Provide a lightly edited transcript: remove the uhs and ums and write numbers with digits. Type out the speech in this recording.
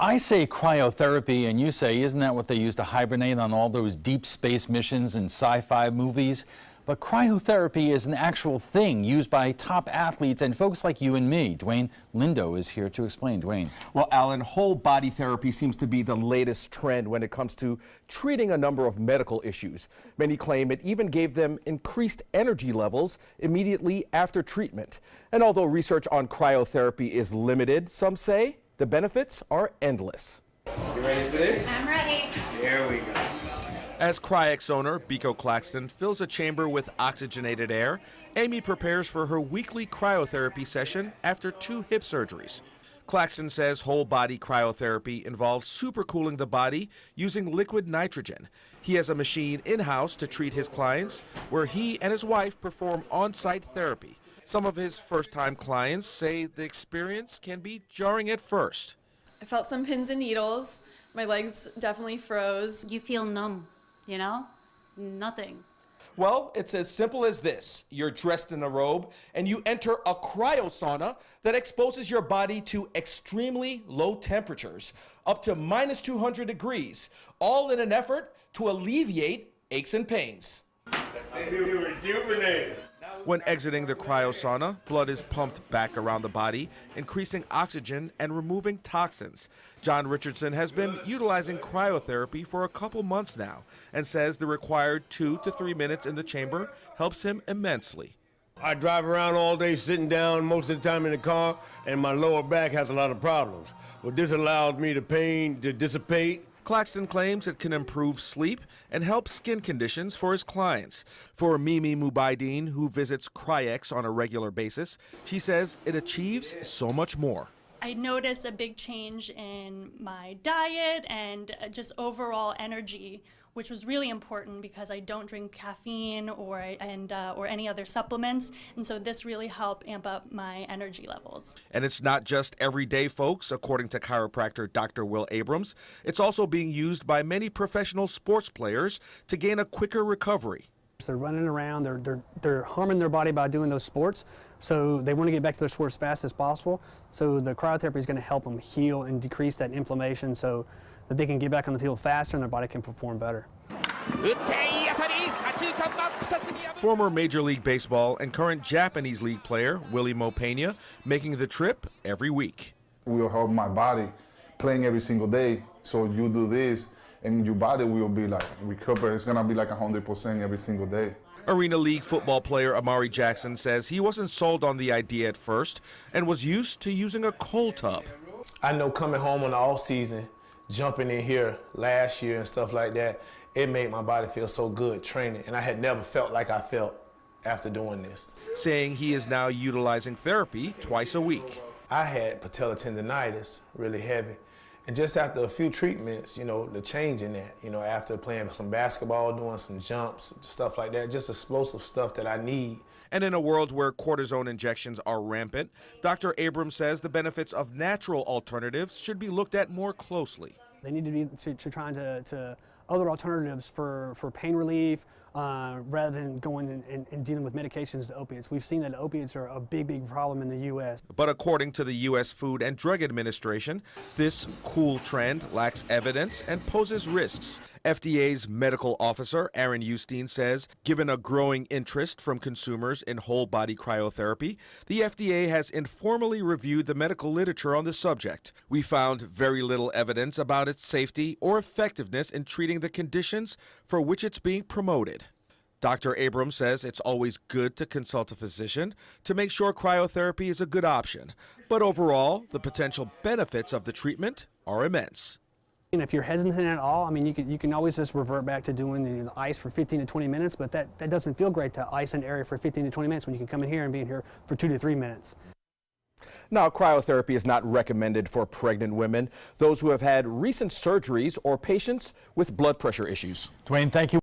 I say cryotherapy, and you say, isn't that what they use to hibernate on all those deep space missions and sci-fi movies? But cryotherapy is an actual thing used by top athletes and folks like you and me. Dwayne Lindo is here to explain. Dwayne. Well, Alan, whole body therapy seems to be the latest trend when it comes to treating a number of medical issues. Many claim it even gave them increased energy levels immediately after treatment. And although research on cryotherapy is limited, some say the benefits are endless. You ready for this? I'm ready. Here we go. As Cryex owner Biko Claxton fills a chamber with oxygenated air, Amy prepares for her weekly cryotherapy session after 2 hip surgeries. Claxton says whole body cryotherapy involves supercooling the body using liquid nitrogen. He has a machine in-house to treat his clients, where he and his wife perform on-site therapy. Some of his first-time clients say the experience can be jarring at first. I felt some pins and needles. My legs definitely froze. You feel numb, you know? Nothing. Well, it's as simple as this. You're dressed in a robe and you enter a cryosauna that exposes your body to extremely low temperatures, up to -200 degrees, all in an effort to alleviate aches and pains. Let's feel rejuvenated. When exiting the cryosauna, blood is pumped back around the body, increasing oxygen and removing toxins. John Richardson has been utilizing cryotherapy for a couple months now and says the required 2 to 3 minutes in the chamber helps him immensely. I drive around all day sitting down most of the time in the car, and my lower back has a lot of problems. Well, this allows me the pain to dissipate. Claxton claims it can improve sleep and help skin conditions for his clients. For Mimi Mubaideen, who visits Cryex on a regular basis, she says it achieves so much more. I noticed a big change in my diet and just overall energy, which was really important because I don't drink caffeine or any other supplements, and so this really helped amp up my energy levels. And it's not just everyday folks, according to chiropractor Dr. Will Abrams. It's also being used by many professional sports players to gain a quicker recovery. They're running around, they're harming their body by doing those sports, so they want to get back to their sport as fast as possible. So the cryotherapy is going to help them heal and decrease that inflammation so that they can get back on the field faster and their body can perform better. Former Major League Baseball and current Japanese League player Willie Mopena making the trip every week. Will help my body playing every single day, so you do this and your body will be like recovered. It's gonna be like 100% every single day. Arena League football player Amari Jackson says he wasn't sold on the idea at first and was used to using a cold tub. I know coming home on the off season, jumping in here last year and stuff like that, it made my body feel so good training, and I had never felt like I felt after doing this. Saying he is now utilizing therapy twice a week. I had patellar tendonitis, really heavy. And just after a few treatments, you know, the change in that, you know, after playing some basketball, doing some jumps, stuff like that, just explosive stuff that I need. And in a world where cortisone injections are rampant, Dr. Abrams says the benefits of natural alternatives should be looked at more closely. They need to be trying to other alternatives for pain relief, rather than going and dealing with medications to opiates. We've seen that opiates are a big problem in the U.S. But according to the U.S. Food and Drug Administration, this cool trend lacks evidence and poses risks. FDA's medical officer, Aaron Eustine, says given a growing interest from consumers in whole-body cryotherapy, the FDA has informally reviewed the medical literature on the subject. We found very little evidence about its safety or effectiveness in treating the conditions for which it's being promoted. Dr. Abrams says it's always good to consult a physician to make sure cryotherapy is a good option. But overall, the potential benefits of the treatment are immense. And if you're hesitant at all, I mean, you can always just revert back to doing the ice for 15 to 20 minutes, but that doesn't feel great to ice an area for 15 to 20 minutes when you can come in here and be in here for 2 to 3 minutes. Now, cryotherapy is not recommended for pregnant women, those who have had recent surgeries, or patients with blood pressure issues. Dwayne, thank you.